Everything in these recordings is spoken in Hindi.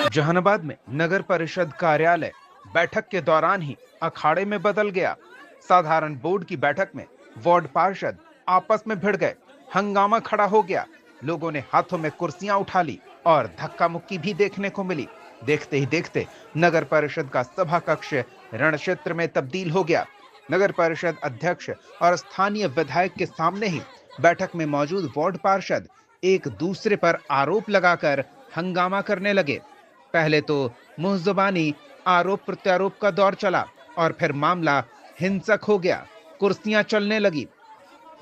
जहानाबाद में नगर परिषद कार्यालय बैठक के दौरान ही अखाड़े में बदल गया। साधारण बोर्ड की बैठक में वार्ड पार्षद आपस में भिड़ गए, हंगामा खड़ा हो गया। लोगों ने हाथों में कुर्सियां उठा ली और धक्का मुक्की भी देखने को मिली। देखते ही देखते नगर परिषद का सभा कक्ष रणक्षेत्र में तब्दील हो गया। नगर परिषद अध्यक्ष और स्थानीय विधायक के सामने ही बैठक में मौजूद वार्ड पार्षद एक दूसरे पर आरोप लगाकर हंगामा करने लगे। पहले तो मुंहजुबानी आरोप प्रत्यारोप का दौर चला और फिर मामला हिंसक हो गया, कुर्सियां चलने लगी।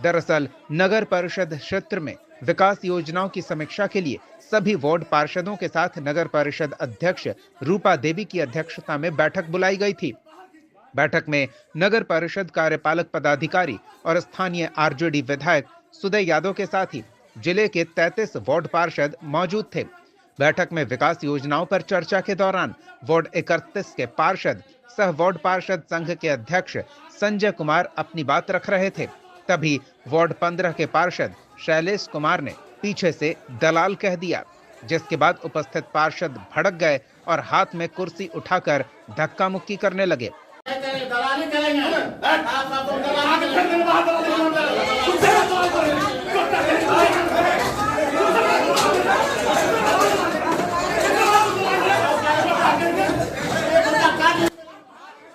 दरअसल नगर परिषद क्षेत्र में विकास योजनाओं की समीक्षा के लिए सभी वार्ड पार्षदों के साथ नगर परिषद अध्यक्ष रूपा देवी की अध्यक्षता में बैठक बुलाई गई थी। बैठक में नगर परिषद कार्यपालक पदाधिकारी और स्थानीय आरजेडी विधायक सुदय यादव के साथ ही जिले के 33 वार्ड पार्षद मौजूद थे। बैठक में विकास योजनाओं पर चर्चा के दौरान वार्ड 31 के पार्षद सह वार्ड पार्षद संघ के अध्यक्ष संजय कुमार अपनी बात रख रहे थे। तभी वार्ड 15 के पार्षद शैलेश कुमार ने पीछे से दलाल कह दिया, जिसके बाद उपस्थित पार्षद भड़क गए और हाथ में कुर्सी उठाकर धक्का मुक्की करने लगे।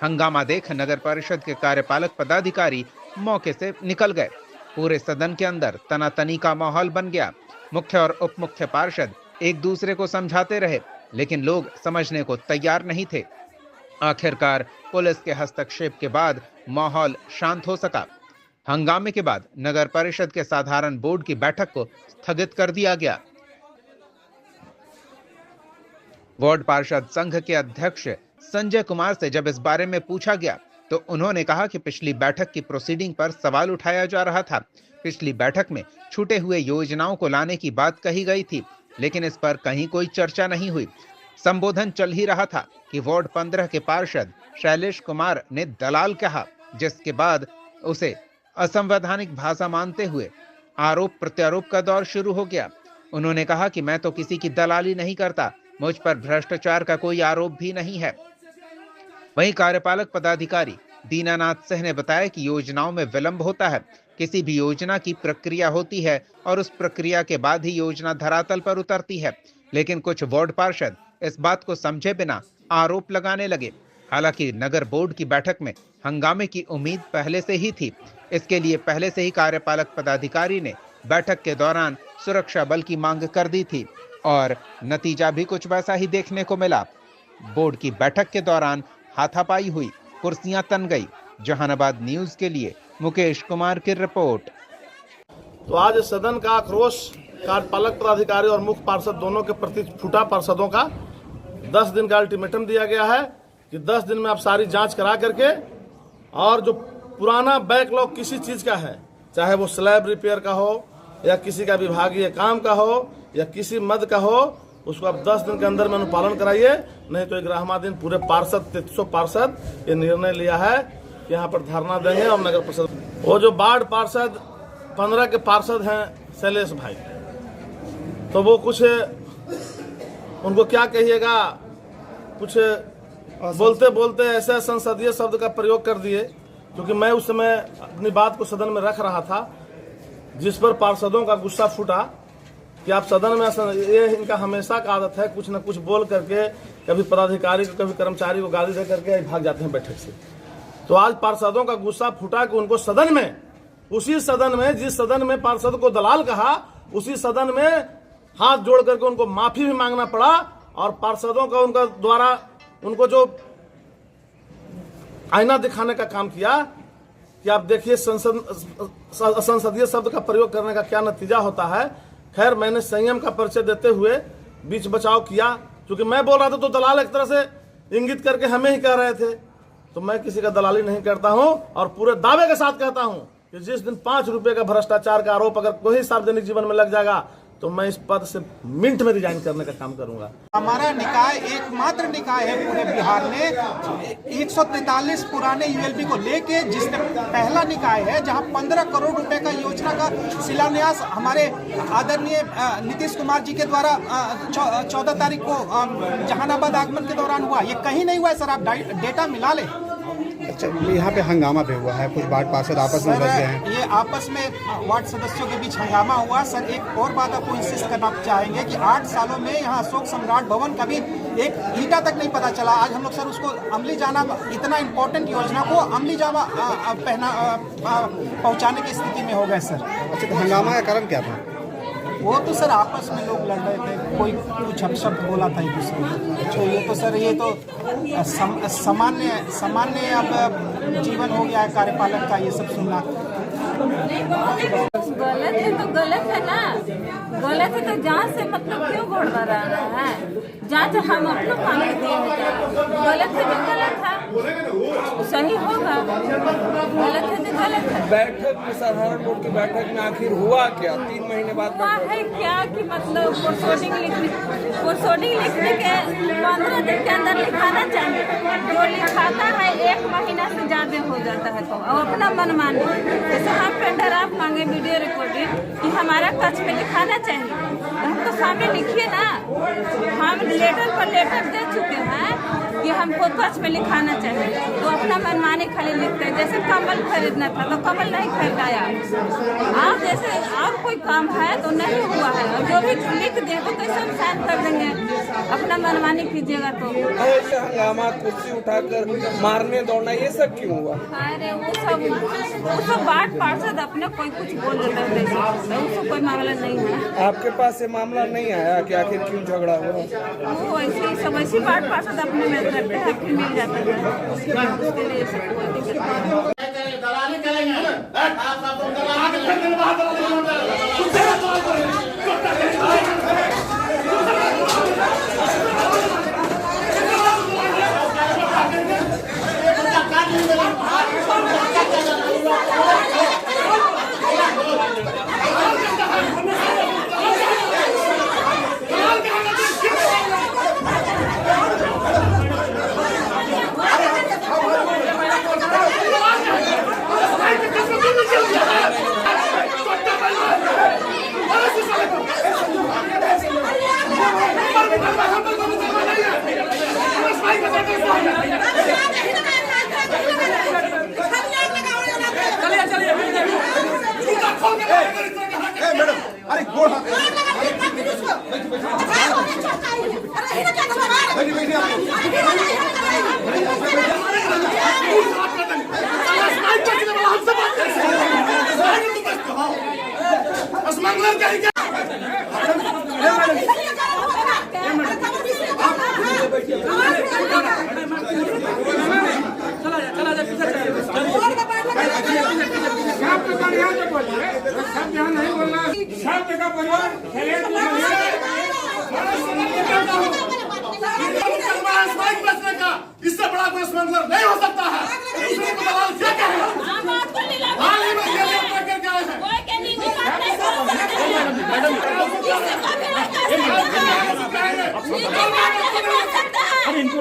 हंगामा देख नगर परिषद के कार्यपालक पदाधिकारी मौके से निकल गए। पूरे सदन के अंदर तनातनी का माहौल बन गया। मुख्य और उप मुख्य पार्षद एक दूसरे को समझाते रहे, लेकिन लोग समझने को तैयार नहीं थे। आखिरकार पुलिस के हस्तक्षेप के बाद माहौल शांत हो सका। हंगामे के बाद नगर परिषद के साधारण बोर्ड की बैठक को स्थगित कर दिया गया। वार्ड पार्षद संघ के अध्यक्ष संजय कुमार से जब इस बारे में पूछा गया तो उन्होंने कहा कि पिछली बैठक की प्रोसीडिंग पर सवाल उठाया जा रहा था। पिछली बैठक में छूटे हुए योजनाओं को लाने की बात कही गई थी, लेकिन इस पर कहीं कोई चर्चा नहीं हुई। संबोधन चल ही रहा था कि वार्ड 15 के पार्षद शैलेश कुमार ने दलाल कहा, जिसके बाद उसे असंवैधानिक भाषा मानते हुए आरोप प्रत्यारोप का दौर शुरू हो गया। उन्होंने कहा कि मैं तो किसी की दलाली नहीं करता, मुझ पर भ्रष्टाचार का कोई आरोप भी नहीं है। वहीं कार्यपालक पदाधिकारी दीनानाथ सिंह ने बताया कि योजनाओं में विलंब होता है। किसी भी योजना की प्रक्रिया होती है और उस प्रक्रिया के बाद ही योजना धरातल पर उतरती है, लेकिन कुछ वार्ड पार्षद इस बात को समझे बिना आरोप लगाने लगे। हालांकि नगर बोर्ड की बैठक में हंगामे की उम्मीद पहले से ही थी। इसके लिए पहले से ही कार्यपालक पदाधिकारी ने बैठक के दौरान सुरक्षा बल की मांग कर दी थी और नतीजा भी कुछ वैसा ही देखने को मिला। बोर्ड की बैठक के दौरान हाथापाई हुई, कुर्सियां तन गई। जहानाबाद न्यूज के लिए मुकेश कुमार की रिपोर्ट। तो आज सदन का आक्रोश कार्यपालक पदाधिकारी और मुख्य पार्षद दोनों के प्रति फूटा। पार्षदों का 10 दिन का अल्टीमेटम दिया गया है कि 10 दिन में आप सारी जांच करा करके, और जो पुराना बैकलॉग किसी चीज का है, चाहे वो स्लैब रिपेयर का हो या किसी का विभागीय काम का हो या किसी मद का हो, उसको आप 10 दिन के अंदर में अनुपालन कराइए, नहीं तो 11वां दिन पूरे पार्षद 300 पार्षद ये निर्णय लिया है कि यहाँ पर धरना देंगे। और नगर परिषद वो जो वार्ड पार्षद 15 के पार्षद हैं शैलेश भाई, तो वो कुछ उनको क्या कहिएगा, कुछ बोलते बोलते ऐसे संसदीय शब्द का प्रयोग कर दिए क्योंकि मैं उस समय अपनी बात को सदन में रख रहा था, जिस पर पार्षदों का गुस्सा फूटा कि आप सदन में, ये इनका हमेशा का आदत है कुछ न कुछ बोल करके कभी पदाधिकारी को कभी कर्मचारी को गाली दे करके भाग जाते हैं बैठक से। तो आज पार्षदों का गुस्सा फूटा कि उनको सदन में, उसी सदन में जिस सदन में पार्षद को दलाल कहा, उसी सदन में हाथ जोड़ करके उनको माफी भी मांगना पड़ा। और पार्षदों का उनका द्वारा उनको जो आईना दिखाने का काम किया कि आप देखिए संसदीय शब्द का प्रयोग करने का क्या नतीजा होता है। खैर, मैंने संयम का परिचय देते हुए बीच बचाव किया, क्योंकि मैं बोल रहा था तो दलाल एक तरह से इंगित करके हमें ही कह रहे थे। तो मैं किसी का दलाली नहीं करता हूं और पूरे दावे के साथ कहता हूं कि जिस दिन 5 रुपए का भ्रष्टाचार का आरोप अगर कोई सार्वजनिक जीवन में लग जाएगा तो मैं इस पद से मिनट में रिजाइन करने का काम करूंगा। हमारा निकाय एकमात्र निकाय है पूरे बिहार में 143 पुराने यूएलबी को लेके, जिसने पहला निकाय है जहां 15 करोड़ रुपए का योजना का शिलान्यास हमारे आदरणीय नीतीश कुमार जी के द्वारा 14 तारीख को जहानाबाद आगमन के दौरान हुआ। ये कहीं नहीं हुआ है सर, आप डेटा मिला ले। अच्छा, यहाँ पे हंगामा भी हुआ है, कुछ वार्ड पार्षद आपस में उलझ गए हैं। ये आपस में वार्ड सदस्यों के बीच हंगामा हुआ। सर, एक और बात आपको इंसिस्ट करना चाहेंगे कि 8 सालों में यहाँ अशोक सम्राट भवन का भी एक ईंटा तक नहीं पता चला। आज हम लोग सर उसको अमली जामा, इतना इम्पोर्टेंट योजना को अमली जामा पहुँचाने की स्थिति में हो गए सर। अच्छा, तो हंगामा का कारण क्या था? वो तो सर आपस में लोग लड़ रहे थे, कोई कुछ अपशब्द बोला था एक दूसरे को। तो ये तो सर ये तो सामान्य अब जीवन हो गया है कार्यपालक का, ये सब सुनना। गलत है तो गलत है ना, गलत है तो जांच से मतलब क्यों घोड़वा रहा है? जांच हम अपने मांगे दिए हैं, गलत है तो गलत है, सही होगा। गलत है तो गलत है। बैठक में, साधारण बोर्ड की बैठक में आखिर हुआ क्या? 3 महीने बाद हुआ है क्या कि मतलब प्रोसोडिंग लिखने के 15 दिन के अंदर लिखाना चाहिए। जो लिखाता है 1 महीना से ज्यादा हो जाता है तो अपना मनमानी, जैसे हम पेंडर आप मांगे वीडियो रिकॉर्डिंग कि हमारा कक्ष में लिखाना चाहिए, तो हम तो सामने लिखिए ना। हम लेटर पर लेटर दे चुके हैं कि हमको कक्ष में लिखाना चाहिए, तो अपना मनमानी खाली लिखते हैं। जैसे कमल खरीदना था तो कमल नहीं खरीदाया, आप जैसे और कोई काम है तो नहीं हुआ है, और जो भी लिख दे तो कैसे हम साइन कर देंगे? अपना मनमानी कीजिएगा तो। ऐसे हंगामा, कुर्सी उठाकर मारने दौड़ना, ये सब क्यों हुआ? अरे वो सब वार्ड पार्षद अपने कोई कुछ बोल देता है, उसको कोई मामला नहीं है। आपके पास ये मामला नहीं आया कि आखिर क्यों झगड़ा हुआ? वो ऐसे सब ऐसी वार्ड पार्षद अपने में रखते हैं, फिर मिल जाता है, उसके लिए सब कोई दिक्कत नहीं है। इससे बड़ा कोई स्मगलर नहीं हो सकता है। दूसरे को दलाल क्या कहेगा? हाल ही में ये करके आए हैं। इनको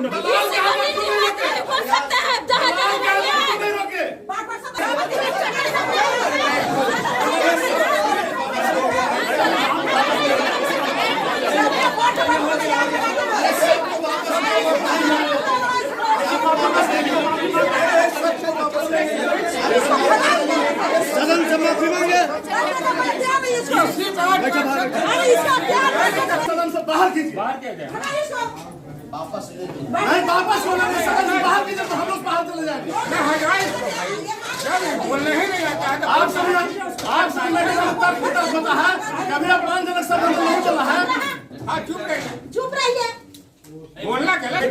माफी मांगे। सदन से बाहर कीजिए, नहीं वापस होना नहीं, सदन से बाहर कीजिए तो हम लोग बाहर चले जाएंगे। बोलने ही नहीं आता है। आप सभी होता है, कभी अपमानजनक शब्द नहीं चला है। चुप रहिए, बोलना गलत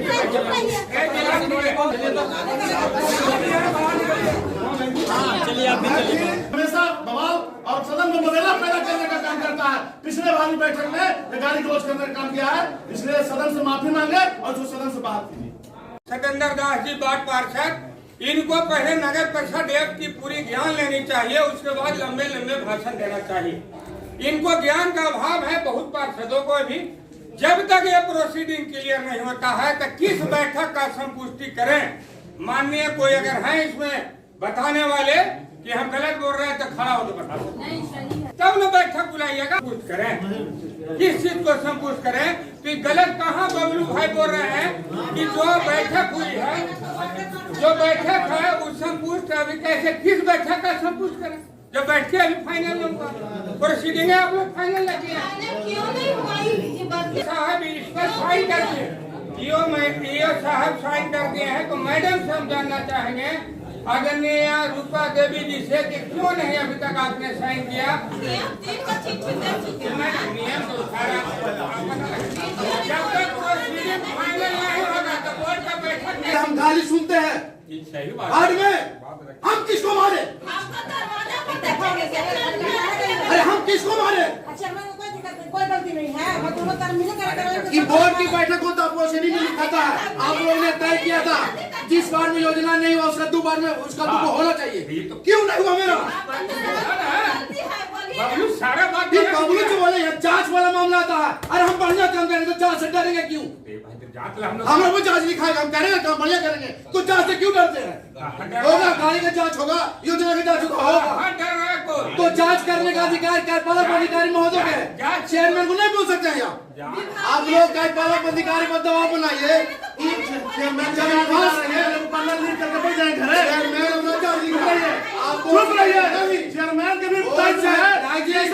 हमेशा बवाल और सदन में बदला पैदा करने का काम करता है। पिछले वाली बैठक में गाली गलौज करने का काम किया है, इसलिए सदन से माफी मांगे और जो सदन से बाहर कीजिए। सतेंद्र दास जी वार्ड पार्षद, इनको पहले नगर परिषद एक्ट की पूरी ज्ञान लेनी चाहिए, उसके बाद लंबे लंबे भाषण देना चाहिए। इनको ज्ञान का अभाव है, बहुत पार्षदों को भी। जब तक ये प्रोसीडिंग क्लियर नहीं होता है तो किस बैठक का संपुष्टि करें। माननीय कोई अगर है इसमें बताने वाले कि हम गलत बोल रहे हैं तो खड़ा हो तो बता दो, तब न बैठक बुलाइएगा। कुछ करें, किस चीज को संपुष्ट करें कि गलत कहाँ बबलू भाई बोल रहे हैं कि जो बैठक हुई है, जो बैठक है वो संपुष्ट अभी कैसे, किस बैठक का संपुष्ट करें जो बैठ के अभी फाइनल होगा। प्रोसीडिंग है आप लोग फाइनल लगे साहब, इस पर साइन कर दिए, डीओ साहब साइन कर दिए हैं। तो मैडम से हम जानना चाहेंगे आदरणीय रूपा देवी जी से कि क्यों नहीं अभी तक आपने साइन किया। नियम तो सारा, जब तक प्रोसीडिंग फाइनल नहीं होगा तो बोर्ड का बैठक नहीं। हम गाली सुनते हैं सही बात में, हम किसको मारे? अरे हम किसको मारे? कोई गलती नहीं है, हम दोनों तरफ मिलकर कि बोर्ड की बैठक होता प्रोसीडिंग में लिखा था, आप लोगों ने तय किया था जिस बार में योजना नहीं हुआ उसका 2 बार में उसका 2 होना चाहिए। क्यों नहीं हुआ मेरा? सारा बात बबलू जो बोले जांच वाला मामला आता है, अरे हम बढ़िया काम करेंगे तो जांच से डरेंगे क्यों? हम लोग जांच लिखाएगा, हम करेंगे काम बढ़िया करेंगे, तो जांच से क्यों डरते हैं? होगा, गाड़ी का जांच होगा, योजना का जांच होगा, तो जांच करने का अधिकार कार्यपालक अधिकारी महोदय के, चेयरमैन को नहीं बोल सकते हैं आप लोग। कार्यपालक अधिकारी पर दबाव बनाइए, चेयरमैन के भी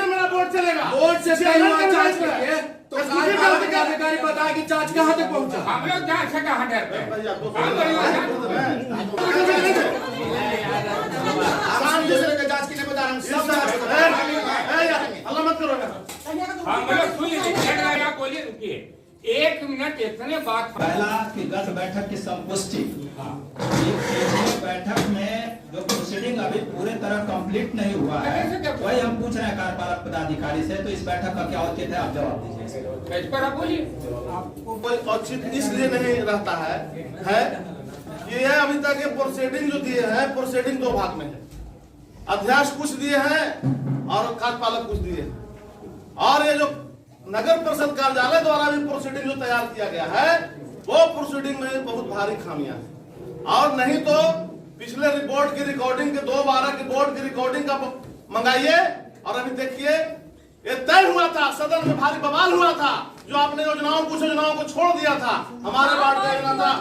मेरा बोर्ड चलेगा, बोर्ड से जांच करिए तो अधिकारी बताए कि जांच कहाँ तक पहुँचा। हम लोग जांच से कहाँ डरते हैं? जांच के लिए बता रहा हूँ, अल्लाह मत करो। हम लोग सुन लीजिए, आप बोलिए, रुकिए 1 मिनट, इतने बात। पहला कि गत बैठक की संपुष्टि, बैठक में जो प्रोसीडिंग अभी पूरे तरह कंप्लीट नहीं हुआ है, वही हम पूछ रहे हैं कार्यपालक पदाधिकारी से। तो इस बैठक का क्या औचित्य है, आप जवाब दीजिए इस पर। आप बोलिए। आपको कोई औचित्य इसलिए नहीं रहता है कि ये अभी तक ये प्रोसीडिंग जो दिए हैं, प्रोसीडिंग 2 भाग में है। अध्यादेश कुछ दिए हैं और कार्यपालक कुछ दिए हैं, और ये जो नगर परिषद कार्यालय द्वारा भी प्रोसीडिंग जो तैयार किया गया है, वो प्रोसीडिंग में बहुत भारी खामियां हैं। और नहीं तो पिछले रिपोर्ट की रिकॉर्डिंग के 2/12 की बोर्ड की रिकॉर्डिंग का मंगाइए, और अभी देखिए ये तय हुआ था, सदन में भारी बवाल हुआ था, जो आपने योजनाओं को छोड़ दिया था। हमारे वार्ड का योजना था